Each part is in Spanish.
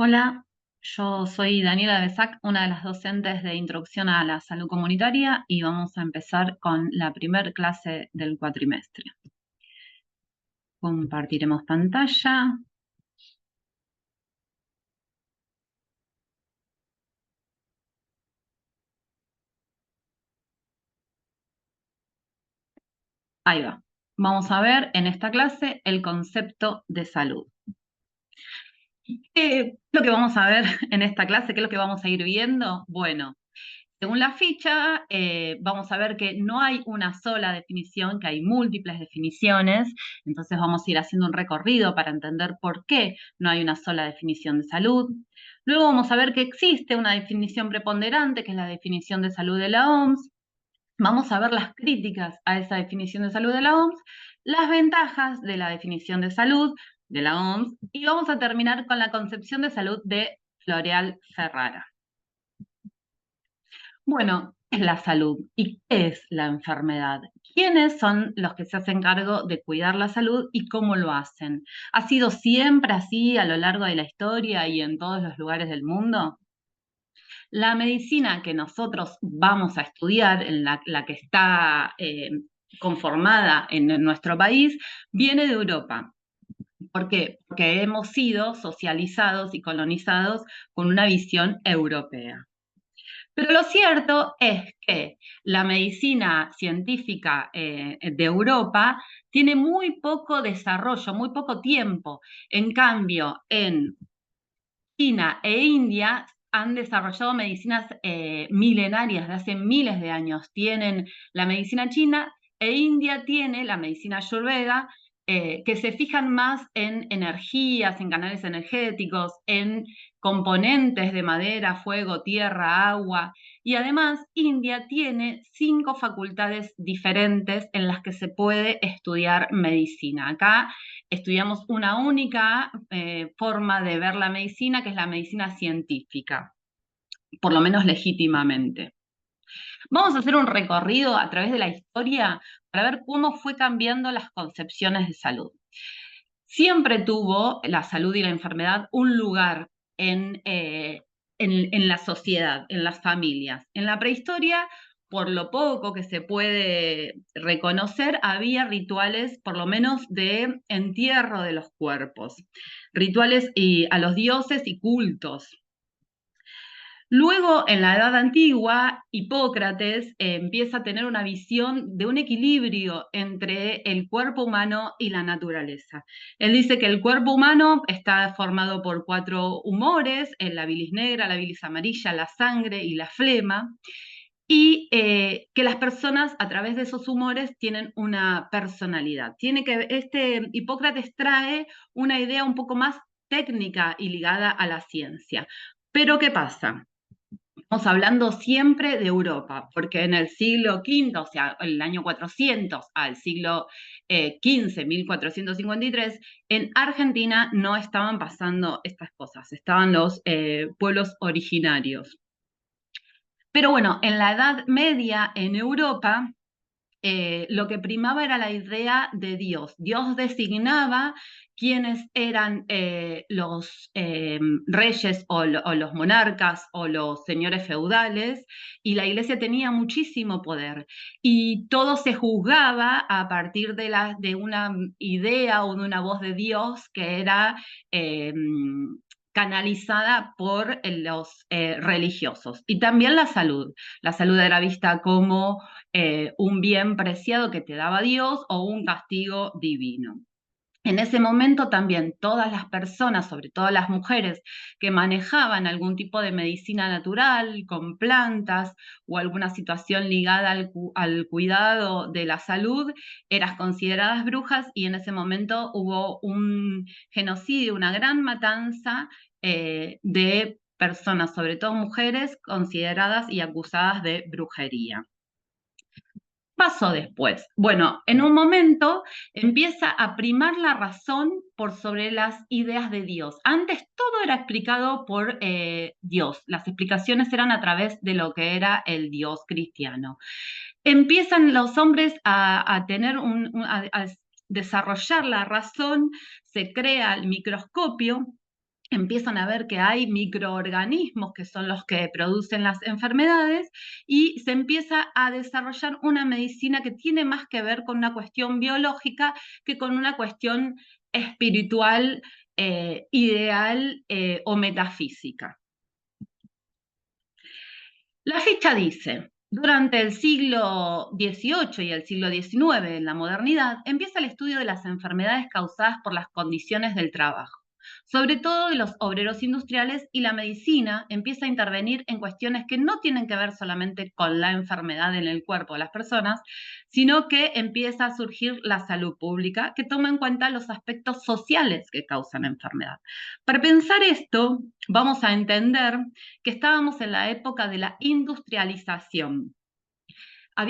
Hola, yo soy Daniela Besac, una de las docentes de Introducción a la Salud Comunitaria y vamos a empezar con la primer clase del cuatrimestre. Compartiremos pantalla. Ahí va. Vamos a ver en esta clase el concepto de salud. ¿Qué es lo que vamos a ver en esta clase? ¿Qué es lo que vamos a ir viendo? Bueno, según la ficha, vamos a ver que no hay una sola definición, que hay múltiples definiciones, entonces vamos a ir haciendo un recorrido para entender por qué no hay una sola definición de salud. Luego vamos a ver que existe una definición preponderante, que es la definición de salud de la OMS. Vamos a ver las críticas a esa definición de salud de la OMS, las ventajas de la definición de salud de la OMS y vamos a terminar con la concepción de salud de Floreal Ferrara. Bueno, ¿qué es la salud y qué es la enfermedad? ¿Quiénes son los que se hacen cargo de cuidar la salud y cómo lo hacen? ¿Ha sido siempre así a lo largo de la historia y en todos los lugares del mundo? La medicina que nosotros vamos a estudiar, en la que está conformada en nuestro país, viene de Europa. ¿Por qué? Porque hemos sido socializados y colonizados con una visión europea. Pero lo cierto es que la medicina científica de Europa tiene muy poco desarrollo, muy poco tiempo. En cambio, en China e India han desarrollado medicinas milenarias de hace miles de años. Tienen la medicina china e India tiene la medicina ayurveda, que se fijan más en energías, en canales energéticos, en componentes de madera, fuego, tierra, agua. Y además, India tiene 5 facultades diferentes en las que se puede estudiar medicina. Acá estudiamos una única forma de ver la medicina, que es la medicina científica, por lo menos legítimamente. Vamos a hacer un recorrido a través de la historia para ver cómo fue cambiando las concepciones de salud. Siempre tuvo la salud y la enfermedad un lugar en la sociedad, en las familias. En la prehistoria, por lo poco que se puede reconocer, había rituales, por lo menos de entierro de los cuerpos, rituales a los dioses y cultos. Luego, en la Edad Antigua, Hipócrates empieza a tener una visión de un equilibrio entre el cuerpo humano y la naturaleza. Él dice que el cuerpo humano está formado por 4 humores, la bilis negra, la bilis amarilla, la sangre y la flema, y que las personas a través de esos humores tienen una personalidad. Hipócrates trae una idea un poco más técnica y ligada a la ciencia. Pero ¿qué pasa? Estamos hablando siempre de Europa, porque en el siglo V, o sea, el año 400 al siglo XV, 1453, en Argentina no estaban pasando estas cosas, estaban los pueblos originarios. Pero bueno, en la Edad Media en Europa, lo que primaba era la idea de Dios. Dios designaba quiénes eran los reyes o los monarcas o los señores feudales, y la iglesia tenía muchísimo poder. Y todo se juzgaba a partir de una idea o de una voz de Dios que era canalizada por los religiosos. Y también la salud. La salud era vista como un bien preciado que te daba Dios o un castigo divino. En ese momento también todas las personas, sobre todo las mujeres, que manejaban algún tipo de medicina natural con plantas o alguna situación ligada al cuidado de la salud, eran consideradas brujas, y en ese momento hubo un genocidio, una gran matanza de personas, sobre todo mujeres, consideradas y acusadas de brujería. Pasó después? Bueno, en un momento empieza a primar la razón por sobre las ideas de Dios. Antes todo era explicado por Dios, las explicaciones eran a través de lo que era el Dios cristiano. Empiezan los hombres a tener a desarrollar la razón, se crea el microscopio, empiezan a ver que hay microorganismos que son los que producen las enfermedades y se empieza a desarrollar una medicina que tiene más que ver con una cuestión biológica que con una cuestión espiritual, ideal o metafísica. La ficha dice, durante el siglo XVIII y el siglo XIX, en la modernidad, empieza el estudio de las enfermedades causadas por las condiciones del trabajo, sobre todo de los obreros industriales, y la medicina empieza a intervenir en cuestiones que no tienen que ver solamente con la enfermedad en el cuerpo de las personas, sino que empieza a surgir la salud pública, que toma en cuenta los aspectos sociales que causan enfermedad. Para pensar esto, vamos a entender que estábamos en la época de la industrialización. O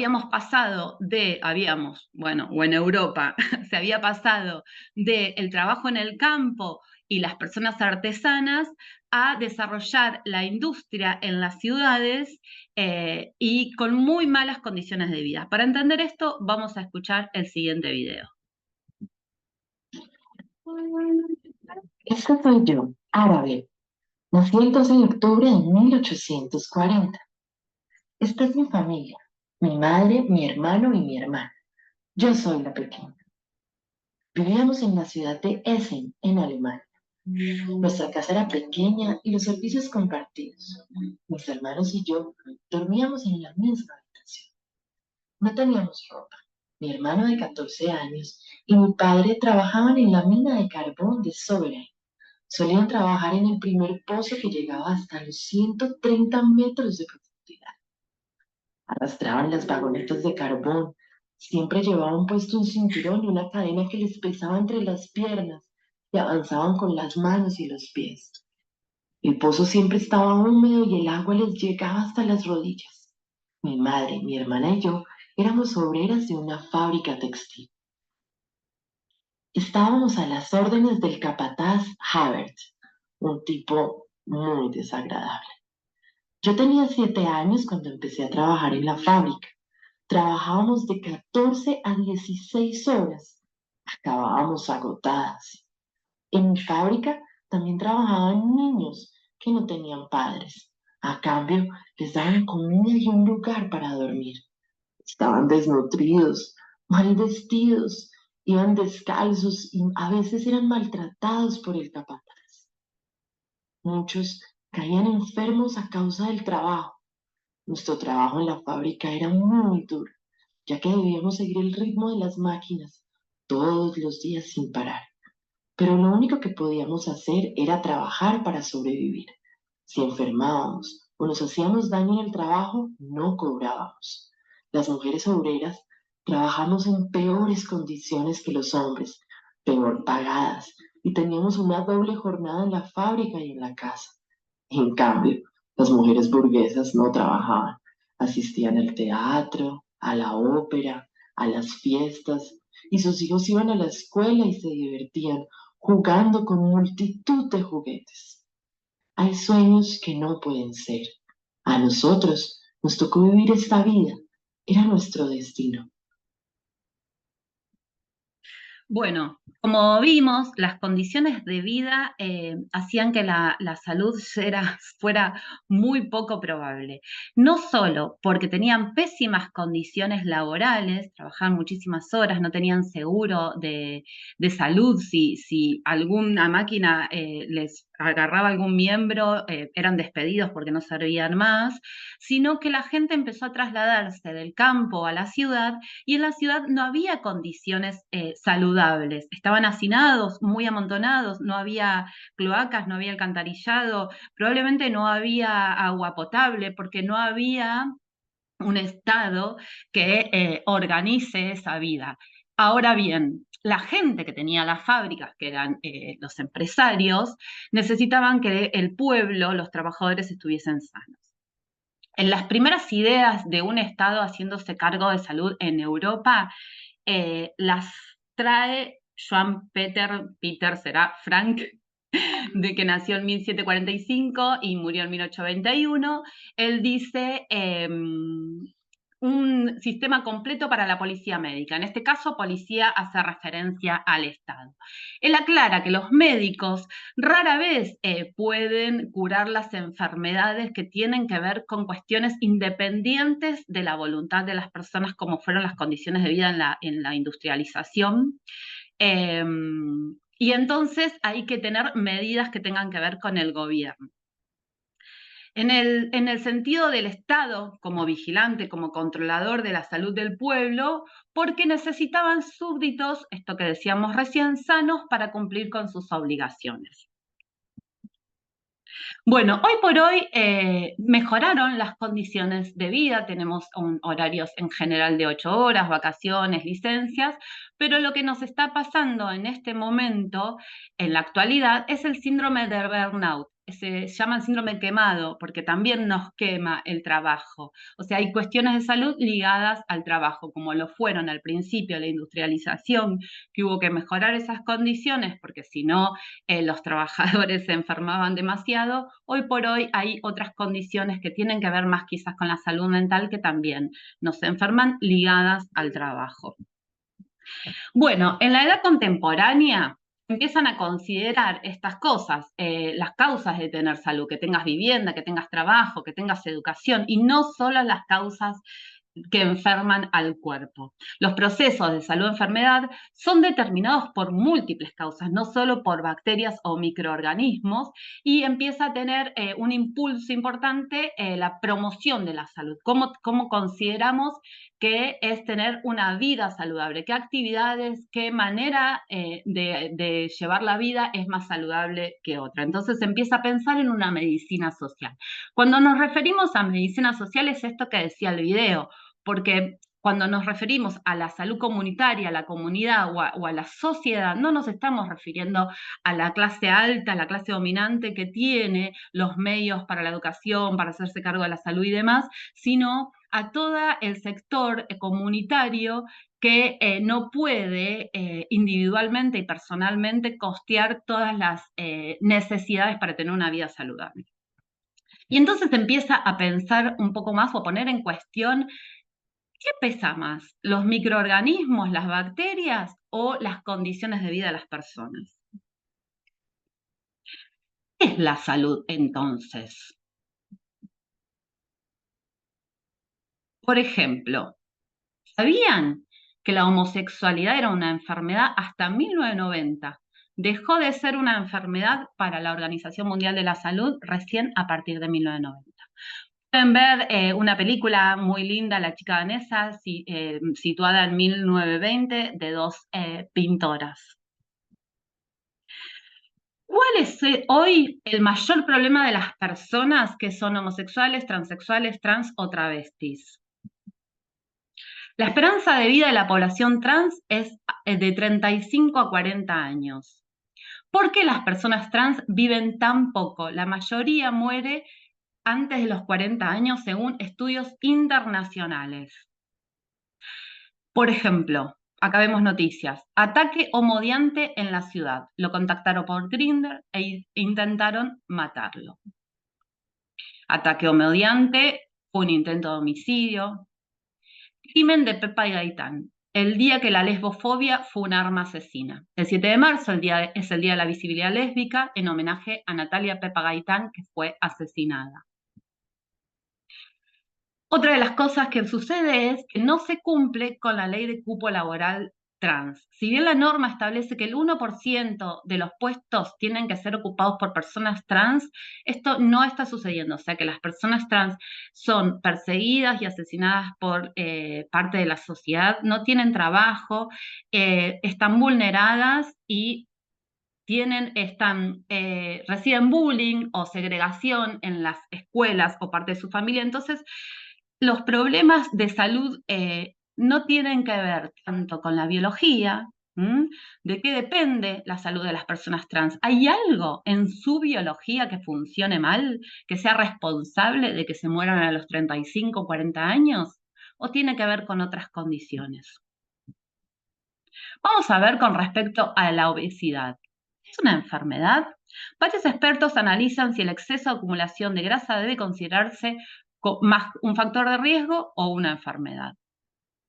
en Europa, se había pasado del trabajo en el campo y las personas artesanas a desarrollar la industria en las ciudades y con muy malas condiciones de vida. Para entender esto, vamos a escuchar el siguiente video. Esta soy yo, árabe. Nací el 12 de octubre de 1840. Esta es mi familia, mi madre, mi hermano y mi hermana. Yo soy la pequeña. Vivíamos en la ciudad de Essen, en Alemania. Nuestra casa era pequeña y los servicios compartidos. Mis hermanos y yo dormíamos en la misma habitación. No teníamos ropa. Mi hermano de 14 años y mi padre trabajaban en la mina de carbón de Sovereign. Solían trabajar en el primer pozo que llegaba hasta los 130 metros de profundidad. Arrastraban las vagonetas de carbón. Siempre llevaban puesto un cinturón y una cadena que les pesaba entre las piernas y avanzaban con las manos y los pies. El pozo siempre estaba húmedo y el agua les llegaba hasta las rodillas. Mi madre, mi hermana y yo éramos obreras de una fábrica textil. Estábamos a las órdenes del capataz Habert, un tipo muy desagradable. Yo tenía 7 años cuando empecé a trabajar en la fábrica. Trabajábamos de 14 a 16 horas. Acabábamos agotadas. En mi fábrica también trabajaban niños que no tenían padres. A cambio, les daban comida y un lugar para dormir. Estaban desnutridos, mal vestidos, iban descalzos y a veces eran maltratados por el capataz. Muchos caían enfermos a causa del trabajo. Nuestro trabajo en la fábrica era muy duro, ya que debíamos seguir el ritmo de las máquinas todos los días sin parar. Pero lo único que podíamos hacer era trabajar para sobrevivir. Si enfermábamos o nos hacíamos daño en el trabajo, no cobrábamos. Las mujeres obreras trabajamos en peores condiciones que los hombres, peor pagadas, y teníamos una doble jornada en la fábrica y en la casa. En cambio, las mujeres burguesas no trabajaban, asistían al teatro, a la ópera, a las fiestas, y sus hijos iban a la escuela y se divertían jugando con multitud de juguetes. Hay sueños que no pueden ser. A nosotros nos tocó vivir esta vida. Era nuestro destino. Bueno, como vimos, las condiciones de vida hacían que la salud fuera muy poco probable. No solo porque tenían pésimas condiciones laborales, trabajaban muchísimas horas, no tenían seguro de salud, si alguna máquina les agarraba algún miembro, eran despedidos porque no servían más, sino que la gente empezó a trasladarse del campo a la ciudad y en la ciudad no había condiciones saludables. Estaban hacinados, muy amontonados, no había cloacas, no había alcantarillado, probablemente no había agua potable porque no había un Estado que organice esa vida. Ahora bien, la gente que tenía las fábricas, que eran los empresarios, necesitaban que el pueblo, los trabajadores, estuviesen sanos. En las primeras ideas de un Estado haciéndose cargo de salud en Europa, las trae Peter será Frank, de que nació en 1745 y murió en 1821. Él dice, un sistema completo para la policía médica. En este caso, policía hace referencia al Estado. Él aclara que los médicos rara vez pueden curar las enfermedades que tienen que ver con cuestiones independientes de la voluntad de las personas, como fueron las condiciones de vida en la industrialización. Eh, y entonces hay que tener medidas que tengan que ver con el gobierno. En el sentido del Estado como vigilante, como controlador de la salud del pueblo, porque necesitaban súbditos, esto que decíamos recién, sanos para cumplir con sus obligaciones. Bueno, hoy por hoy mejoraron las condiciones de vida, tenemos horarios en general de 8 horas, vacaciones, licencias, pero lo que nos está pasando en este momento, en la actualidad, es el síndrome de burnout. Se llama el síndrome quemado porque también nos quema el trabajo. O sea, hay cuestiones de salud ligadas al trabajo, como lo fueron al principio la industrialización, que hubo que mejorar esas condiciones porque si no los trabajadores se enfermaban demasiado. Hoy por hoy hay otras condiciones que tienen que ver más quizás con la salud mental que también nos enferman ligadas al trabajo. Bueno, en la edad contemporánea empiezan a considerar estas cosas, las causas de tener salud, que tengas vivienda, que tengas trabajo, que tengas educación, y no solo las causas que enferman al cuerpo. Los procesos de salud-enfermedad son determinados por múltiples causas, no solo por bacterias o microorganismos, y empieza a tener un impulso importante la promoción de la salud. ¿Cómo consideramos que es tener una vida saludable? ¿Qué actividades, qué manera de llevar la vida es más saludable que otra? Entonces se empieza a pensar en una medicina social. Cuando nos referimos a medicina social es esto que decía el video, porque cuando nos referimos a la salud comunitaria, a la comunidad o a la sociedad, no nos estamos refiriendo a la clase alta, a la clase dominante que tiene los medios para la educación, para hacerse cargo de la salud y demás, sino a todo el sector comunitario que no puede individualmente y personalmente costear todas las necesidades para tener una vida saludable. Y entonces empieza a pensar un poco más o a poner en cuestión ¿qué pesa más? ¿Los microorganismos, las bacterias o las condiciones de vida de las personas? ¿Qué es la salud entonces? Por ejemplo, ¿sabían que la homosexualidad era una enfermedad hasta 1990? Dejó de ser una enfermedad para la Organización Mundial de la Salud recién a partir de 1990. Pueden ver una película muy linda, La chica danesa, situada en 1920, de dos pintoras. ¿Cuál es hoy el mayor problema de las personas que son homosexuales, transexuales, trans o travestis? La esperanza de vida de la población trans es de 35 a 40 años. ¿Por qué las personas trans viven tan poco? La mayoría muere antes de los 40 años según estudios internacionales. Por ejemplo, acá vemos noticias. Ataque homodiante en la ciudad. Lo contactaron por Grindr e intentaron matarlo. Ataque homodiante, un intento de homicidio. Crimen de Pepa y Gaitán. El día que la lesbofobia fue un arma asesina. El 7 de marzo es el día de la visibilidad lésbica en homenaje a Natalia Pepa Gaitán, que fue asesinada. Otra de las cosas que sucede es que no se cumple con la ley de cupo laboral trans. Si bien la norma establece que el 1% de los puestos tienen que ser ocupados por personas trans, esto no está sucediendo. O sea que las personas trans son perseguidas y asesinadas por parte de la sociedad, no tienen trabajo, están vulneradas y reciben bullying o segregación en las escuelas o parte de su familia. Entonces, los problemas de salud no tienen que ver tanto con la biología, de qué depende la salud de las personas trans. ¿Hay algo en su biología que funcione mal, que sea responsable de que se mueran a los 35 o 40 años? ¿O tiene que ver con otras condiciones? Vamos a ver con respecto a la obesidad. ¿Es una enfermedad? Varios expertos analizan si el exceso de acumulación de grasa debe considerarse más un factor de riesgo o una enfermedad.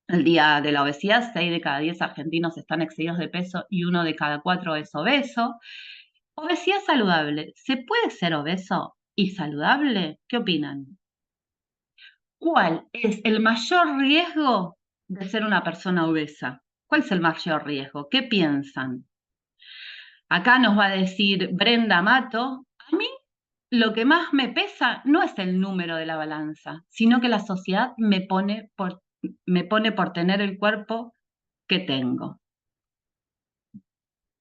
El día de la obesidad, 6 de cada 10 argentinos están excedidos de peso y 1 de cada 4 es obeso. Obesidad saludable. ¿Se puede ser obeso y saludable? ¿Qué opinan? ¿Cuál es el mayor riesgo de ser una persona obesa? ¿Cuál es el mayor riesgo? ¿Qué piensan? Acá nos va a decir Brenda Mato, a mí lo que más me pesa no es el número de la balanza, sino que la sociedad me pone por tener el cuerpo que tengo.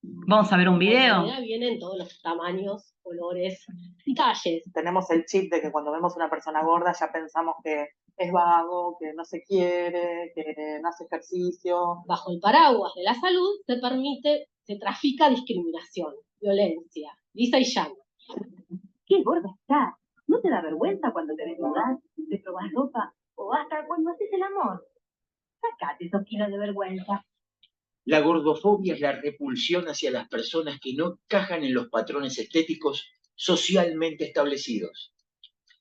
Vamos a ver un La video. obesidad viene en todos los tamaños, colores y talles. Tenemos el chip de que cuando vemos una persona gorda ya pensamos que es vago, que no se quiere, que no hace ejercicio. Bajo el paraguas de la salud se trafica discriminación, violencia, lisa y llana. ¡Qué gorda estás! ¿No te da vergüenza cuando te desnudas, te probas ropa o hasta cuando haces el amor? Sacate esos kilos de vergüenza. La gordofobia es la repulsión hacia las personas que no encajan en los patrones estéticos socialmente establecidos.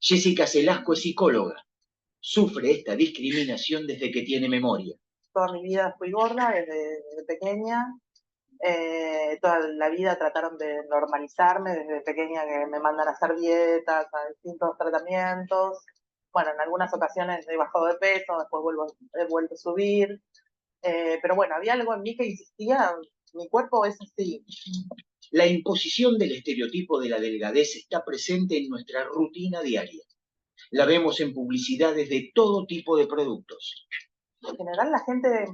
Jessica Celasco es psicóloga. Sufre esta discriminación desde que tiene memoria. Toda mi vida fui gorda desde pequeña. Toda la vida trataron de normalizarme desde pequeña, que me mandan a hacer dietas, a distintos tratamientos. Bueno, en algunas ocasiones he bajado de peso, después he vuelto a subir. Pero bueno, había algo en mí que insistía, mi cuerpo es así. La imposición del estereotipo de la delgadez está presente en nuestra rutina diaria. La vemos en publicidades de todo tipo de productos. En general la gente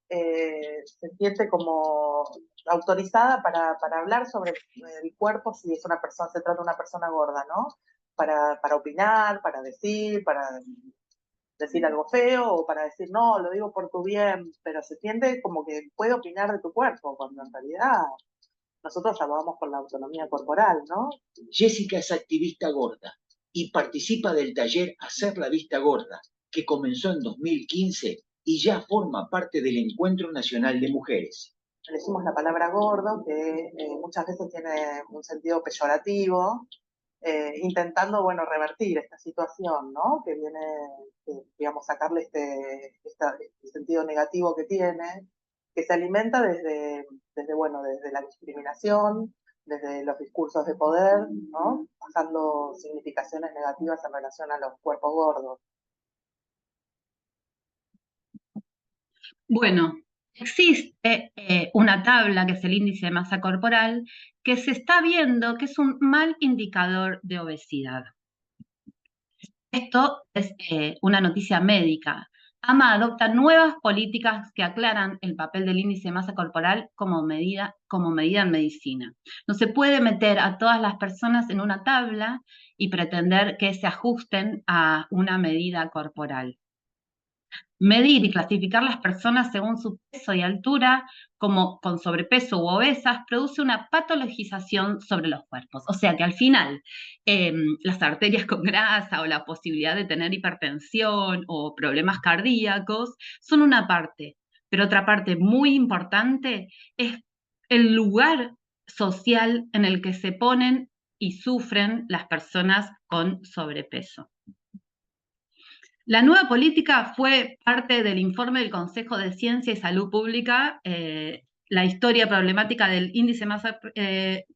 se siente como autorizada para hablar sobre el cuerpo si es una persona, se trata de una persona gorda, ¿no? Para opinar, para decir algo feo o para decir, no, lo digo por tu bien, pero se siente como que puede opinar de tu cuerpo, cuando en realidad nosotros abogamos por la autonomía corporal, ¿no? Jessica es activista gorda y participa del taller Hacer la Vista Gorda, que comenzó en 2015 y ya forma parte del Encuentro Nacional de Mujeres. Elegimos la palabra gordo, que muchas veces tiene un sentido peyorativo, intentando, bueno, revertir esta situación, ¿no? Que viene, digamos, sacarle este sentido negativo que tiene, que se alimenta desde la discriminación, desde los discursos de poder, ¿no? Bajando significaciones negativas en relación a los cuerpos gordos. Bueno, existe una tabla que es el índice de masa corporal que se está viendo que es un mal indicador de obesidad. Esto es una noticia médica. AMA adopta nuevas políticas que aclaran el papel del índice de masa corporal como medida en medicina. No se puede meter a todas las personas en una tabla y pretender que se ajusten a una medida corporal. Medir y clasificar las personas según su peso y altura, como con sobrepeso u obesas, produce una patologización sobre los cuerpos. O sea que al final, las arterias con grasa o la posibilidad de tener hipertensión o problemas cardíacos son una parte, pero otra parte muy importante es el lugar social en el que se ponen y sufren las personas con sobrepeso. La nueva política fue parte del informe del Consejo de Ciencia y Salud Pública. La historia problemática del índice de masa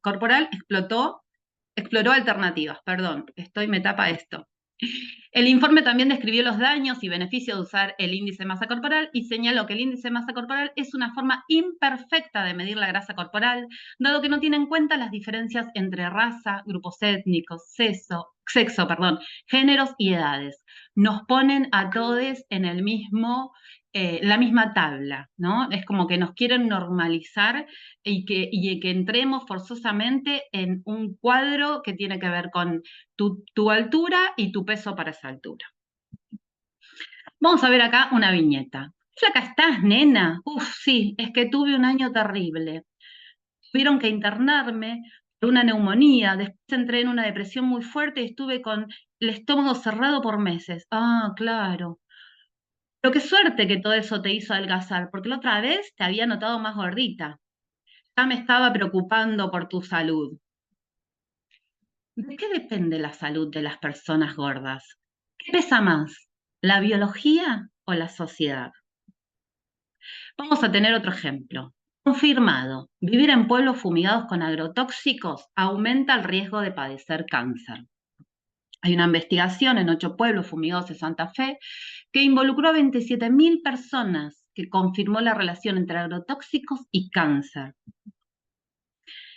corporal exploró alternativas. Perdón, me tapa esto. El informe también describió los daños y beneficios de usar el índice de masa corporal y señaló que el índice de masa corporal es una forma imperfecta de medir la grasa corporal, dado que no tiene en cuenta las diferencias entre raza, grupos étnicos, sexo, géneros y edades. Nos ponen a todos en la misma tabla, ¿no? Es como que nos quieren normalizar y que entremos forzosamente en un cuadro que tiene que ver con tu altura y tu peso para esa altura. Vamos a ver acá una viñeta. ¿Flaca estás, nena? Uf, sí, es que tuve un año terrible. Tuvieron que internarme por una neumonía, después entré en una depresión muy fuerte y estuve con el estómago cerrado por meses. Ah, claro. Pero qué suerte que todo eso te hizo adelgazar, porque la otra vez te había notado más gordita. Ya me estaba preocupando por tu salud. ¿De qué depende la salud de las personas gordas? ¿Qué pesa más, la biología o la sociedad? Vamos a tener otro ejemplo. Confirmado, vivir en pueblos fumigados con agrotóxicos aumenta el riesgo de padecer cáncer. Hay una investigación en 8 pueblos fumigados de Santa Fe que involucró a 27.000 personas que confirmó la relación entre agrotóxicos y cáncer.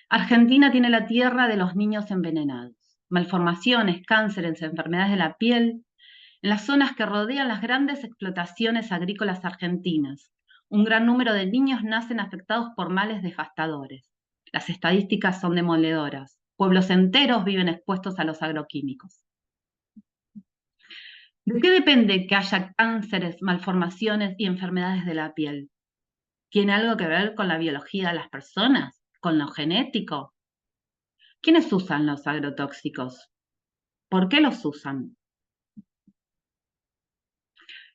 Argentina tiene la tierra de los niños envenenados. Malformaciones, cánceres, enfermedades de la piel, en las zonas que rodean las grandes explotaciones agrícolas argentinas. Un gran número de niños nacen afectados por males devastadores. Las estadísticas son demoledoras. Pueblos enteros viven expuestos a los agroquímicos. ¿De qué depende que haya cánceres, malformaciones y enfermedades de la piel? ¿Tiene algo que ver con la biología de las personas? ¿Con lo genético? ¿Quiénes usan los agrotóxicos? ¿Por qué los usan?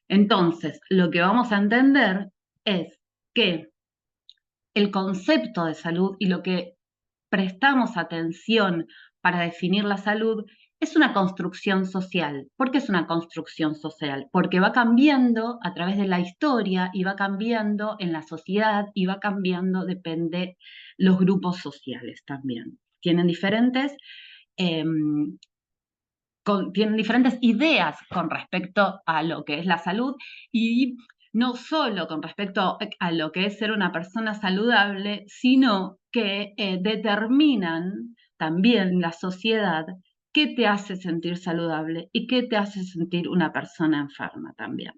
Entonces, lo que vamos a entender es que el concepto de salud y lo que prestamos atención para definir la salud es una construcción social. ¿Por qué es una construcción social? Porque va cambiando a través de la historia y va cambiando en la sociedad y va cambiando, depende los grupos sociales también. Tienen diferentes tienen diferentes ideas con respecto a lo que es la salud y no solo con respecto a lo que es ser una persona saludable, sino que determinan también la sociedad qué te hace sentir saludable y qué te hace sentir una persona enferma también.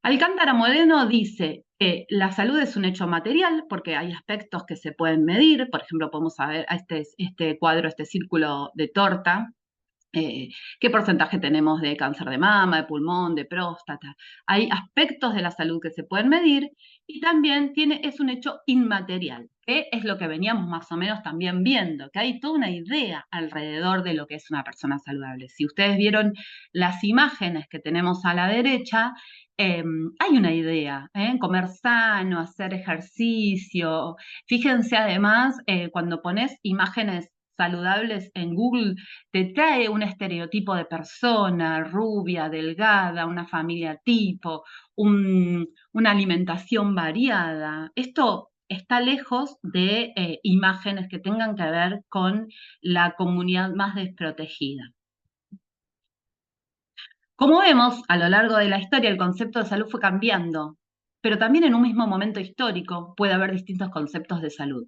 Alcántara Moreno dice que la salud es un hecho material porque hay aspectos que se pueden medir. Por ejemplo, podemos saber este cuadro, este círculo de torta, qué porcentaje tenemos de cáncer de mama, de pulmón, de próstata. Hay aspectos de la salud que se pueden medir y también es un hecho inmaterial, que es lo que veníamos más o menos también viendo, que hay toda una idea alrededor de lo que es una persona saludable. Si ustedes vieron las imágenes que tenemos a la derecha, hay una idea, comer sano, hacer ejercicio. Fíjense además, cuando pones imágenes saludables en Google, te trae un estereotipo de persona, rubia, delgada, una familia tipo, una alimentación variada. Esto está lejos de imágenes que tengan que ver con la comunidad más desprotegida. Como vemos, a lo largo de la historia el concepto de salud fue cambiando, pero también en un mismo momento histórico puede haber distintos conceptos de salud.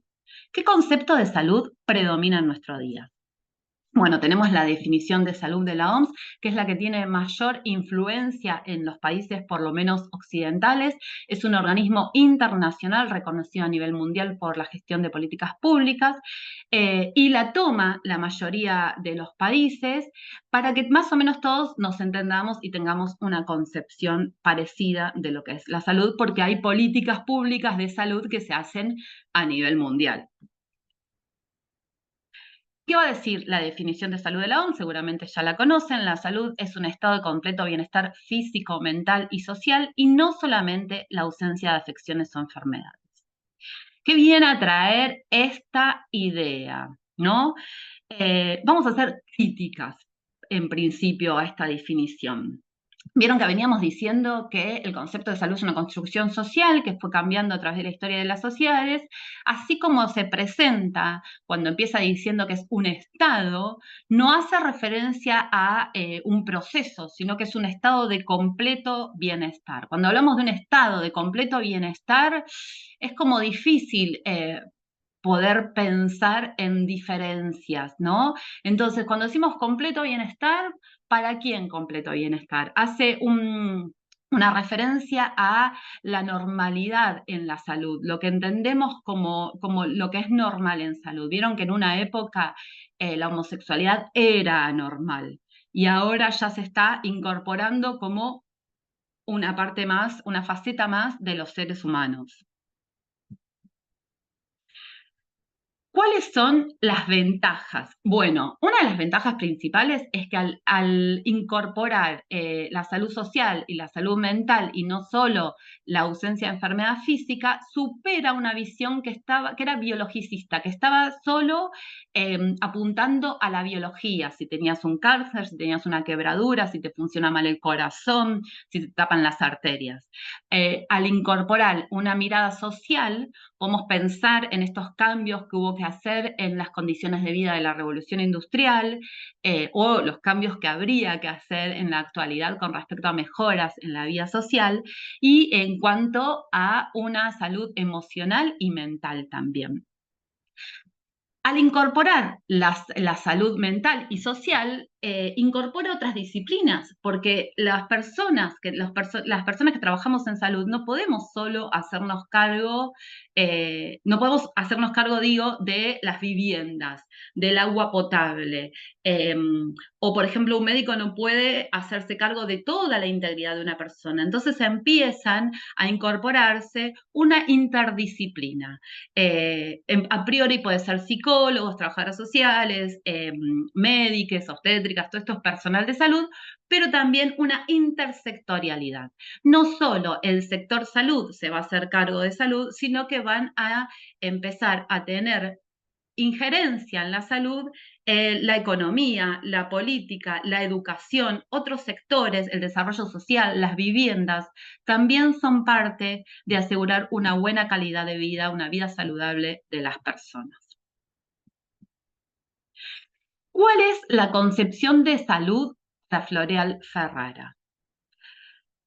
¿Qué concepto de salud predomina en nuestro día? Bueno, tenemos la definición de salud de la OMS, que es la que tiene mayor influencia en los países, por lo menos occidentales. Es un organismo internacional reconocido a nivel mundial por la gestión de políticas públicas y la toma la mayoría de los países para que más o menos todos nos entendamos y tengamos una concepción parecida de lo que es la salud, porque hay políticas públicas de salud que se hacen a nivel mundial. ¿Qué va a decir la definición de salud de la OMS? Seguramente ya la conocen. La salud es un estado de completo bienestar físico, mental y social y no solamente la ausencia de afecciones o enfermedades. ¿Qué viene a traer esta idea? ¿No? Vamos a hacer críticas, en principio, a esta definición. Vieron que veníamos diciendo que el concepto de salud es una construcción social que fue cambiando a través de la historia de las sociedades, así como se presenta cuando empieza diciendo que es un estado, no hace referencia a un proceso, sino que es un estado de completo bienestar. Cuando hablamos de un estado de completo bienestar, es como difícil poder pensar en diferencias, ¿no? Entonces, cuando decimos completo bienestar, ¿para quién completo bienestar? Hace una referencia a la normalidad en la salud, lo que entendemos como lo que es normal en salud. Vieron que en una época la homosexualidad era anormal y ahora ya se está incorporando como una parte más, una faceta más de los seres humanos. ¿Cuáles son las ventajas? Bueno, una de las ventajas principales es que al incorporar la salud social y la salud mental y no solo la ausencia de enfermedad física, supera una visión que era biologicista, que estaba solo apuntando a la biología, si tenías un cáncer, si tenías una quebradura, si te funciona mal el corazón, si te tapan las arterias. Al incorporar una mirada social, podemos pensar en estos cambios que hubo que hacer en las condiciones de vida de la revolución industrial o los cambios que habría que hacer en la actualidad con respecto a mejoras en la vida social y en cuanto a una salud emocional y mental también. Al incorporar la salud mental y social, incorpora otras disciplinas, porque las personas que trabajamos en salud no podemos solo hacernos cargo, digo, de las viviendas, del agua potable, o por ejemplo, un médico no puede hacerse cargo de toda la integridad de una persona. Entonces empiezan a incorporarse una interdisciplina. A priori puede ser psicólogos, trabajadoras sociales, médicos, obstétricas, todo esto es personal de salud, pero también una intersectorialidad. No solo el sector salud se va a hacer cargo de salud, sino que van a empezar a tener injerencia en la salud, la economía, la política, la educación, otros sectores, el desarrollo social, las viviendas, también son parte de asegurar una buena calidad de vida, una vida saludable de las personas. ¿Cuál es la concepción de salud de Floreal Ferrara?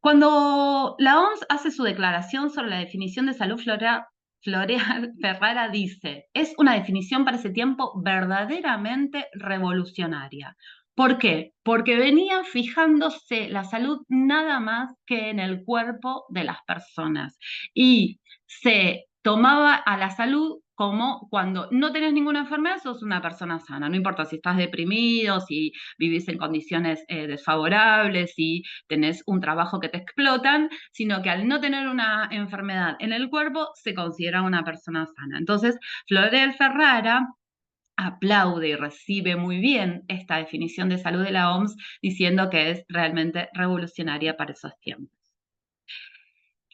Cuando la OMS hace su declaración sobre la definición de salud, Floreal Ferrara dice, es una definición para ese tiempo verdaderamente revolucionaria. ¿Por qué? Porque venía fijándose la salud nada más que en el cuerpo de las personas y se tomaba a la salud como cuando no tenés ninguna enfermedad, sos una persona sana. No importa si estás deprimido, si vivís en condiciones desfavorables, si tenés un trabajo que te explotan, sino que al no tener una enfermedad en el cuerpo, se considera una persona sana. Entonces, Floreal Ferrara aplaude y recibe muy bien esta definición de salud de la OMS, diciendo que es realmente revolucionaria para esos tiempos.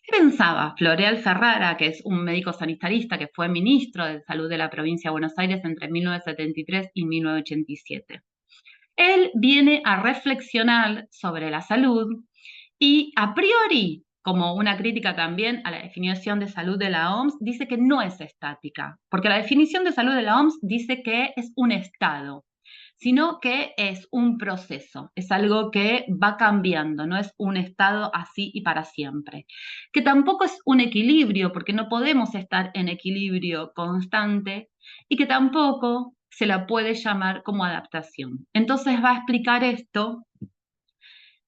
¿Qué pensaba Floreal Ferrara, que es un médico sanitarista que fue ministro de Salud de la provincia de Buenos Aires entre 1973 y 1987? Él viene a reflexionar sobre la salud y a priori, como una crítica también a la definición de salud de la OMS, dice que no es estática, porque la definición de salud de la OMS dice que es un estado, sino que es un proceso, es algo que va cambiando, no es un estado así y para siempre. Que tampoco es un equilibrio, porque no podemos estar en equilibrio constante, y que tampoco se la puede llamar como adaptación. Entonces va a explicar esto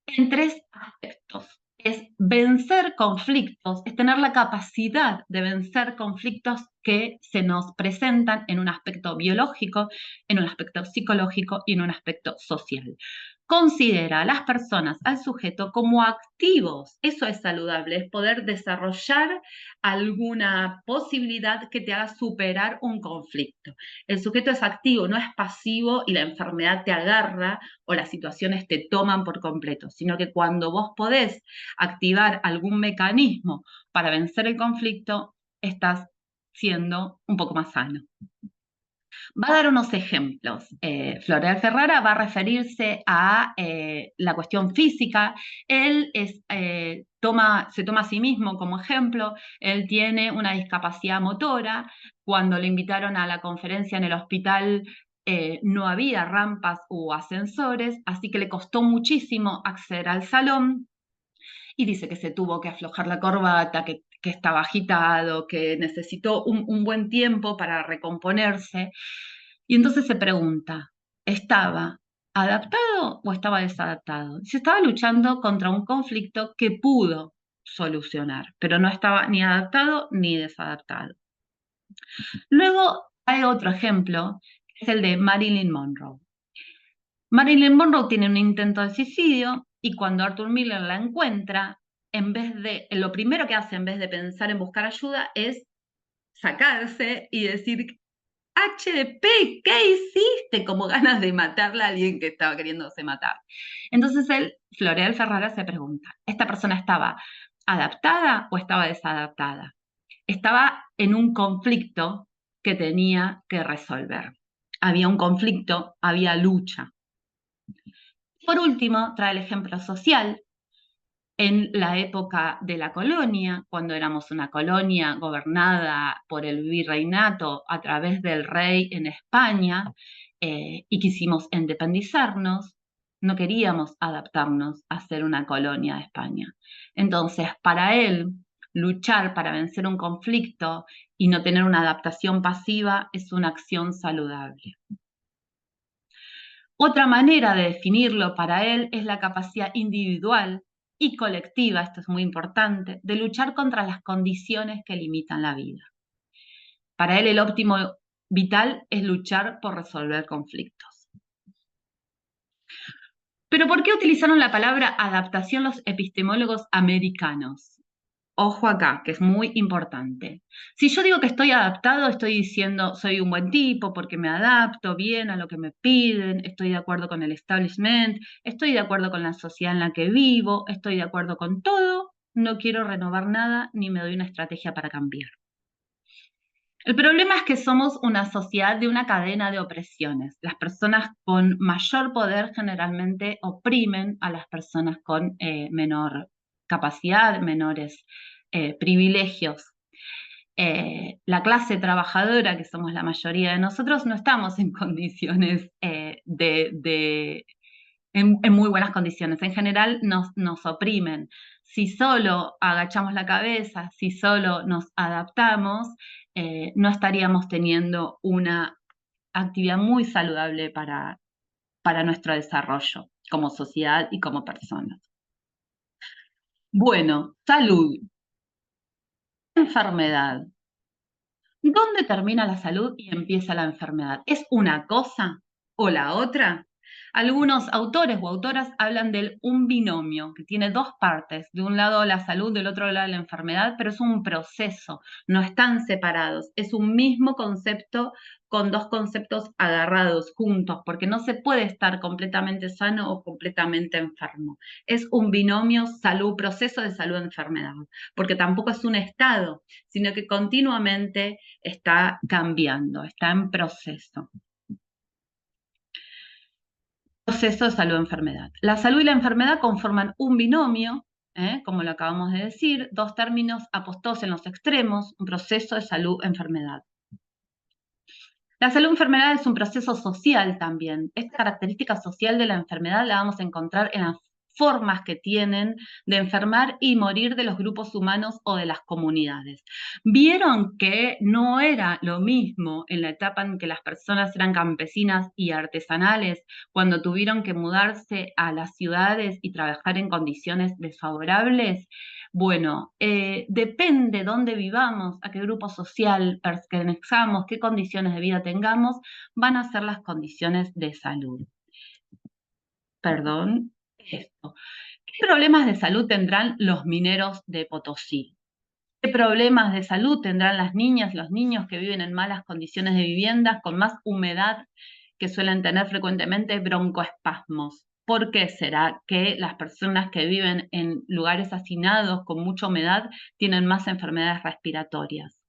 en tres aspectos. Es vencer conflictos, es tener la capacidad de vencer conflictos que se nos presentan en un aspecto biológico, en un aspecto psicológico y en un aspecto social. Considera a las personas, al sujeto, como activos. Eso es saludable, es poder desarrollar alguna posibilidad que te haga superar un conflicto. El sujeto es activo, no es pasivo y la enfermedad te agarra o las situaciones te toman por completo, sino que cuando vos podés activar algún mecanismo para vencer el conflicto, estás siendo un poco más sano. Va a dar unos ejemplos. Floreal Ferrara va a referirse a la cuestión física. Él se toma a sí mismo como ejemplo. Él tiene una discapacidad motora. Cuando le invitaron a la conferencia en el hospital, no había rampas o ascensores, así que le costó muchísimo acceder al salón. Y dice que se tuvo que aflojar la corbata, que estaba agitado, que necesitó un buen tiempo para recomponerse. Y entonces se pregunta, ¿estaba adaptado o estaba desadaptado? Se estaba luchando contra un conflicto que pudo solucionar, pero no estaba ni adaptado ni desadaptado. Luego hay otro ejemplo, que es el de Marilyn Monroe. Marilyn Monroe tiene un intento de suicidio y cuando Arthur Miller la encuentra, lo primero que hace en vez de pensar en buscar ayuda es sacarse y decir HDP, ¿qué hiciste? Como ganas de matarle a alguien que estaba queriéndose matar. Entonces Floreal Ferrara se pregunta, ¿esta persona estaba adaptada o estaba desadaptada? Estaba en un conflicto que tenía que resolver. Había un conflicto, había lucha. Por último, trae el ejemplo social. En la época de la colonia, cuando éramos una colonia gobernada por el virreinato a través del rey en España y quisimos independizarnos, no queríamos adaptarnos a ser una colonia de España. Entonces, para él, luchar para vencer un conflicto y no tener una adaptación pasiva es una acción saludable. Otra manera de definirlo para él es la capacidad individual y colectiva, esto es muy importante, de luchar contra las condiciones que limitan la vida. Para él el óptimo vital es luchar por resolver conflictos. Pero ¿por qué utilizaron la palabra adaptación los epistemólogos americanos? Ojo acá, que es muy importante. Si yo digo que estoy adaptado, estoy diciendo soy un buen tipo porque me adapto bien a lo que me piden, estoy de acuerdo con el establishment, estoy de acuerdo con la sociedad en la que vivo, estoy de acuerdo con todo, no quiero renovar nada ni me doy una estrategia para cambiar. El problema es que somos una sociedad de una cadena de opresiones. Las personas con mayor poder generalmente oprimen a las personas con menor capacidad, menores privilegios. La clase trabajadora, que somos la mayoría de nosotros, no estamos en condiciones en muy buenas condiciones. En general nos oprimen. Si solo agachamos la cabeza, si solo nos adaptamos, no estaríamos teniendo una actividad muy saludable para nuestro desarrollo como sociedad y como personas. Bueno, salud. Enfermedad. ¿Dónde termina la salud y empieza la enfermedad? ¿Es una cosa o la otra? Algunos autores o autoras hablan de un binomio que tiene dos partes, de un lado la salud, del otro lado la enfermedad, pero es un proceso, no están separados, es un mismo concepto con dos conceptos agarrados juntos, porque no se puede estar completamente sano o completamente enfermo. Es un binomio salud, proceso de salud-enfermedad, porque tampoco es un estado, sino que continuamente está cambiando, está en proceso. Proceso de salud-enfermedad. La salud y la enfermedad conforman un binomio, como lo acabamos de decir, dos términos apostados en los extremos, un proceso de salud-enfermedad. La salud-enfermedad es un proceso social también. Esta característica social de la enfermedad la vamos a encontrar en las formas que tienen de enfermar y morir de los grupos humanos o de las comunidades. Vieron que no era lo mismo en la etapa en que las personas eran campesinas y artesanales, cuando tuvieron que mudarse a las ciudades y trabajar en condiciones desfavorables. Bueno, depende dónde vivamos, a qué grupo social pertenezcamos, qué condiciones de vida tengamos, van a ser las condiciones de salud. Perdón, esto. ¿Qué problemas de salud tendrán los mineros de Potosí? ¿Qué problemas de salud tendrán las niñas, los niños que viven en malas condiciones de viviendas, con más humedad, que suelen tener frecuentemente broncoespasmos? ¿Por qué será que las personas que viven en lugares hacinados con mucha humedad tienen más enfermedades respiratorias?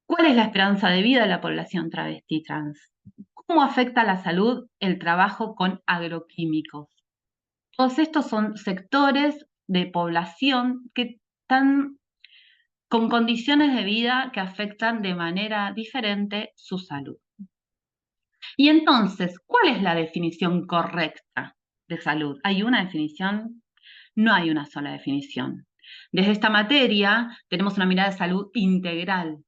¿Cuál es la esperanza de vida de la población travesti trans? ¿Cómo afecta a la salud el trabajo con agroquímicos? Todos estos son sectores de población que están con condiciones de vida que afectan de manera diferente su salud. Y entonces, ¿cuál es la definición correcta de salud? ¿Hay una definición? No hay una sola definición. Desde esta materia tenemos una mirada de salud integral.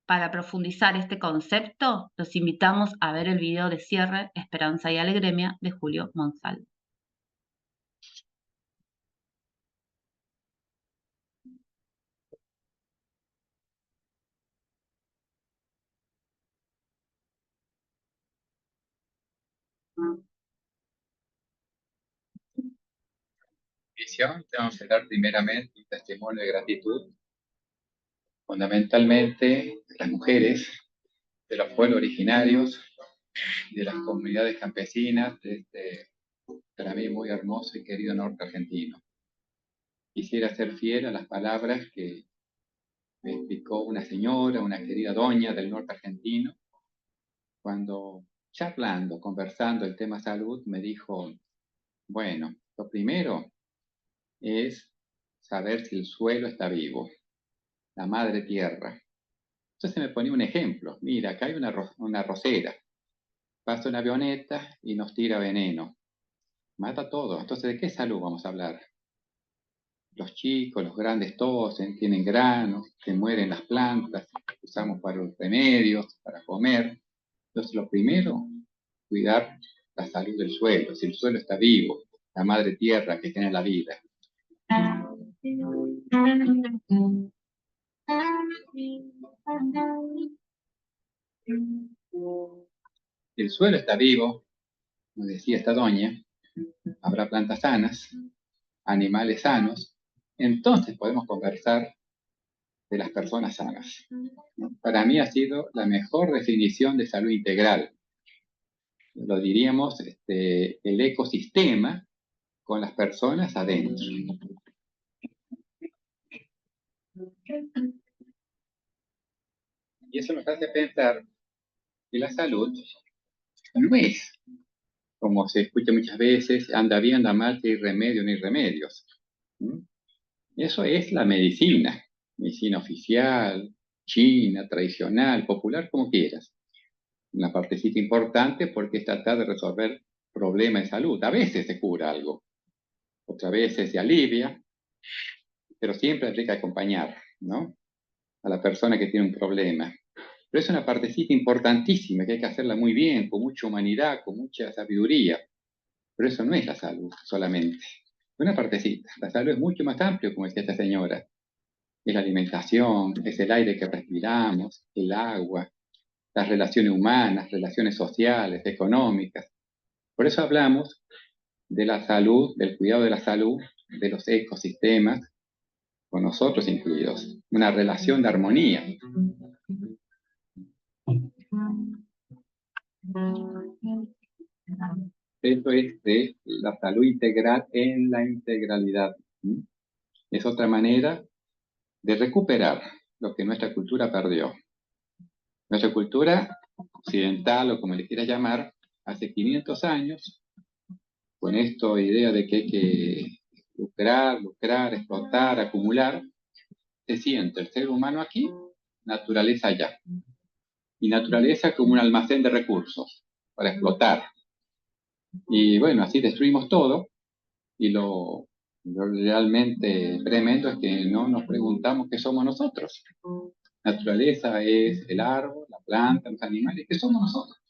Para profundizar este concepto, los invitamos a ver el video de cierre Esperanza y Alegría de Julio Monsalve. Vamos a hablar primeramente de un testimonio de gratitud, fundamentalmente las mujeres de los pueblos originarios, de las comunidades campesinas, de este, para mí, muy hermoso y querido norte argentino. Quisiera ser fiel a las palabras que me explicó una señora, una querida doña del norte argentino, cuando charlando, conversando el tema salud, me dijo, bueno, lo primero es saber si el suelo está vivo, la madre tierra. Entonces me ponía un ejemplo, mira, acá hay una rosera, pasa una avioneta y nos tira veneno, mata todo. Entonces, ¿de qué salud vamos a hablar? Los chicos, los grandes tosen, tienen granos, se mueren las plantas, usamos para los remedios, para comer. Entonces, lo primero, cuidar la salud del suelo, si el suelo está vivo, la madre tierra que tiene la vida. Si el suelo está vivo, como decía esta doña, habrá plantas sanas, animales sanos, entonces podemos conversar de las personas sanas. Para mí ha sido la mejor definición de salud integral. Lo diríamos el ecosistema con las personas adentro. Y eso nos hace pensar que la salud no es, como se escucha muchas veces, anda bien, anda mal, si hay remedio, no hay remedios. Eso es la medicina oficial, china, tradicional, popular, como quieras. Una partecita importante porque es tratar de resolver problemas de salud. A veces se cura algo, otras veces se alivia, pero siempre hay que acompañar, ¿no?, a la persona que tiene un problema. Pero es una partecita importantísima que hay que hacerla muy bien, con mucha humanidad, con mucha sabiduría. Pero eso no es la salud solamente. Una partecita. La salud es mucho más amplio, como decía esta señora. Es la alimentación, es el aire que respiramos, el agua, las relaciones humanas, relaciones sociales, económicas. Por eso hablamos de la salud, del cuidado de la salud, de los ecosistemas, con nosotros incluidos. Una relación de armonía. Esto es de la salud integral en la integralidad. Es otra manera de recuperar lo que nuestra cultura perdió. Nuestra cultura occidental, o como le quieras llamar, hace 500 años, con esta idea de que hay que lucrar, explotar, acumular, se siente el ser humano aquí, naturaleza allá. Y naturaleza como un almacén de recursos para explotar. Y bueno, así destruimos todo, y lo realmente tremendo es que no nos preguntamos qué somos nosotros. Naturaleza es el árbol, la planta, los animales. ¿Qué somos nosotros?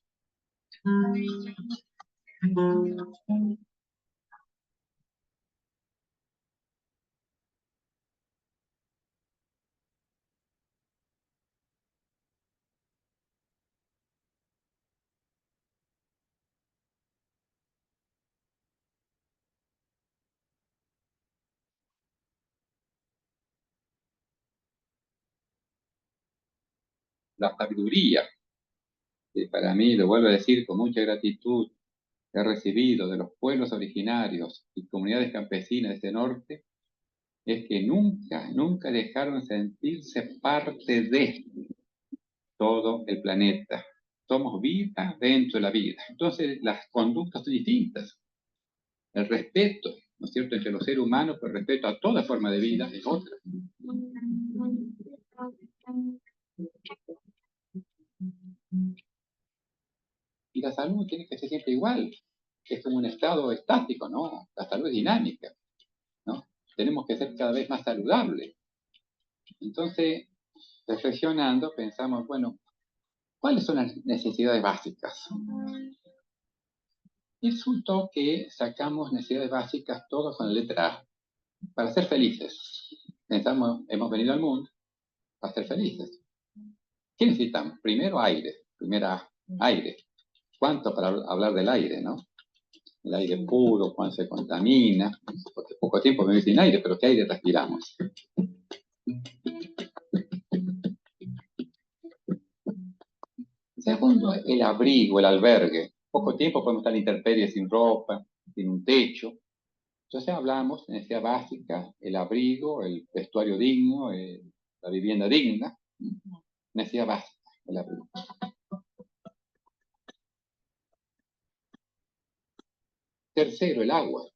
La sabiduría, que para mí, lo vuelvo a decir con mucha gratitud, he recibido de los pueblos originarios y comunidades campesinas de este norte, es que nunca dejaron sentirse parte de todo el planeta. Somos vida dentro de la vida. Entonces, las conductas son distintas. El respeto, ¿no es cierto?, entre los seres humanos, pero el respeto a toda forma de vida es otra. Y la salud tiene que ser siempre igual. Es como un estado estático, ¿no? La salud es dinámica, ¿no? Tenemos que ser cada vez más saludables. Entonces, reflexionando, pensamos, bueno, ¿cuáles son las necesidades básicas? Y resultó que sacamos necesidades básicas todos con la letra A, para ser felices. Pensamos, hemos venido al mundo para ser felices. ¿Qué necesitamos? Primero aire, primera A, aire. ¿Cuánto para hablar del aire, no? El aire puro, cuánto se contamina, porque poco tiempo me sin aire, pero ¿qué aire respiramos? segundo, el abrigo, el albergue. Poco tiempo podemos estar en intemperie sin ropa, sin un techo. Entonces hablamos de necesidad básica, el abrigo, el vestuario digno, la vivienda digna. Necesidad básica, el abrigo. Tercero, el agua.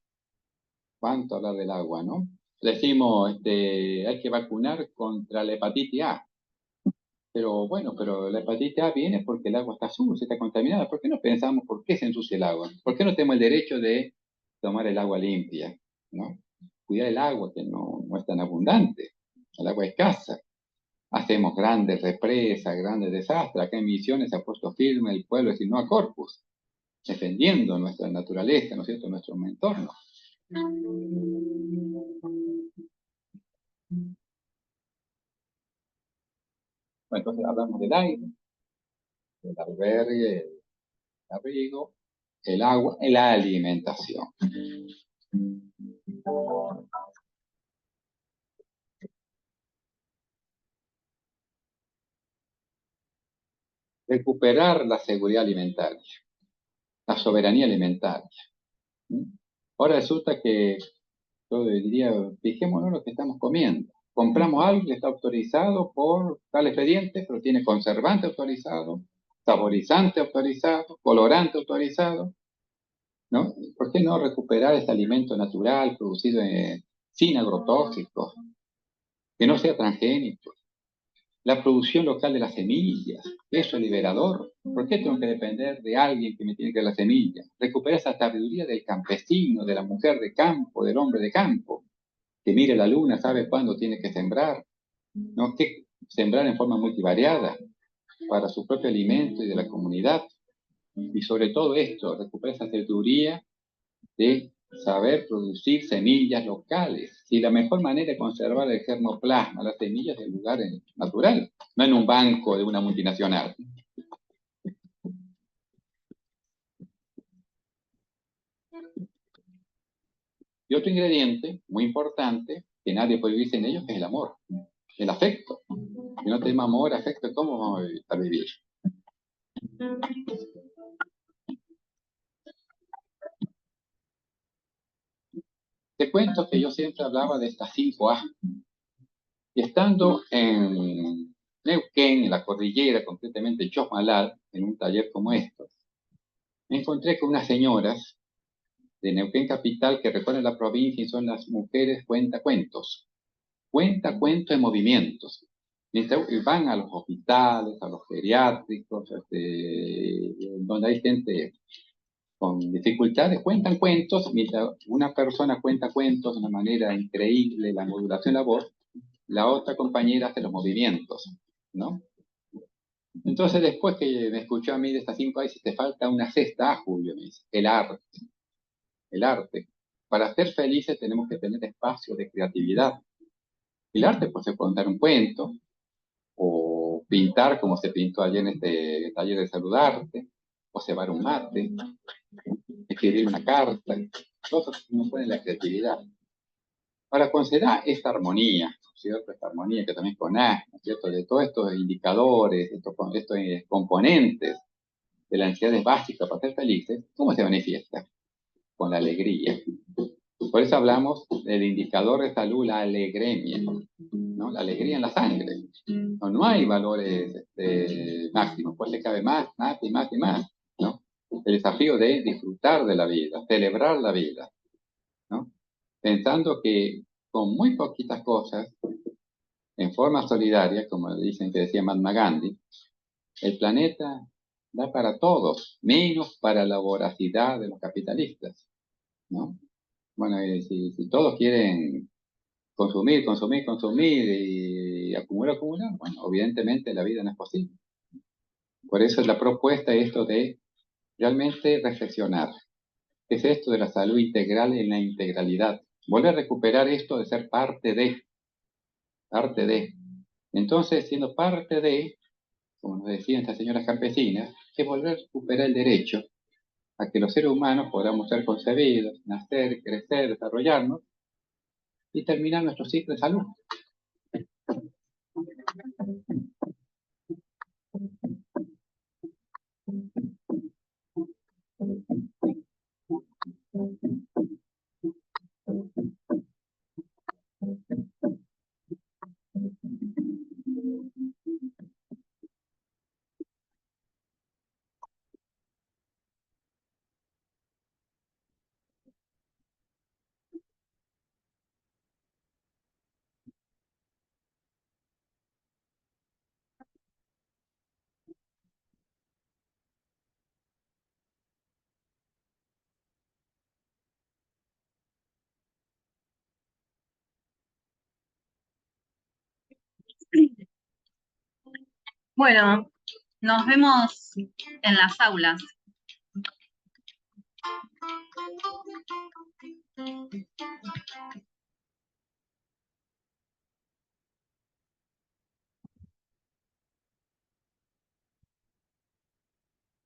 ¿Cuánto hablar del agua, no? Decimos, hay que vacunar contra la hepatitis A. Pero bueno, pero la hepatitis A viene porque el agua está sucia, está contaminada. ¿Por qué no pensamos por qué se ensucia el agua? ¿Por qué no tenemos el derecho de tomar el agua limpia? ¿No? Cuidar el agua, que no es tan abundante. El agua es escasa. Hacemos grandes represas, grandes desastres. Acá en Misiones se ha puesto firme el pueblo de Sinoa Corpus, defendiendo nuestra naturaleza, ¿no es cierto?, nuestro entorno. Bueno, entonces hablamos del aire, del albergue, el abrigo, el agua y la alimentación. Recuperar la seguridad alimentaria, la soberanía alimentaria. Ahora resulta que, yo diría, fijémonos en lo que estamos comiendo. Compramos algo que está autorizado por tal expediente, pero tiene conservante autorizado, saborizante autorizado, colorante autorizado, ¿no? ¿Por qué no recuperar ese alimento natural producido sin agrotóxicos, que no sea transgénico? La producción local de las semillas, eso es liberador. ¿Por qué tengo que depender de alguien que me tiene que dar las semillas? Recuperar esa sabiduría del campesino, de la mujer de campo, del hombre de campo, que mire la luna, sabe cuándo tiene que sembrar, ¿no? Que sembrar en forma multivariada para su propio alimento y de la comunidad. Y sobre todo esto, recuperar esa sabiduría de saber producir semillas locales. Y la mejor manera de conservar el germoplasma, las semillas, en lugar natural, no en un banco de una multinacional. Y otro ingrediente muy importante, que nadie puede vivir sin ellos, es el amor, el afecto. Si no tenemos amor, afecto, ¿cómo vamos a vivir? Te cuento que yo siempre hablaba de estas 5A. Y estando en Neuquén, en la cordillera, concretamente en Chosmalal, en un taller como estos, me encontré con unas señoras de Neuquén Capital que recorren la provincia y son las mujeres cuentacuentos. Cuentacuentos en movimientos. Y van a los hospitales, a los geriátricos, donde hay gente con dificultades, cuentan cuentos, mientras una persona cuenta cuentos de una manera increíble, la modulación de la voz, la otra compañera hace los movimientos, ¿no? Entonces, después que me escuchó a mí de estas 5 dice, te falta una sexta A, Julio, me dice, el arte. El arte. Para ser felices tenemos que tener espacio de creatividad. El arte puede ser contar un cuento, o pintar como se pintó ayer en este taller de saludarte, o cebar un mate, escribir una carta. Todo eso nos pone la creatividad. Para considerar esta armonía, ¿no es cierto? Esta armonía que también con A, ¿no es cierto? De todos estos indicadores, estos componentes de las necesidades básicas para ser felices, ¿cómo se manifiesta? Con la alegría. Por eso hablamos del indicador de salud, la alegremia, ¿no? La alegría en la sangre. No hay valores máximos, pues le cabe más y más y más, ¿no? El desafío de disfrutar de la vida, celebrar la vida, ¿no? Pensando que con muy poquitas cosas, en forma solidaria, como dicen que decía Mahatma Gandhi, el planeta da para todos, menos para la voracidad de los capitalistas, ¿no? Bueno, si todos quieren consumir y acumular, bueno, evidentemente la vida no es posible. Por eso es la propuesta esto de realmente reflexionar. ¿Qué es esto de la salud integral en la integralidad? Volver a recuperar esto de ser parte de. Entonces, siendo parte de, como nos decían estas señoras campesinas, que volver a recuperar el derecho a que los seres humanos podamos ser concebidos, nacer, crecer, desarrollarnos y terminar nuestro ciclo de salud. Bueno, nos vemos en las aulas.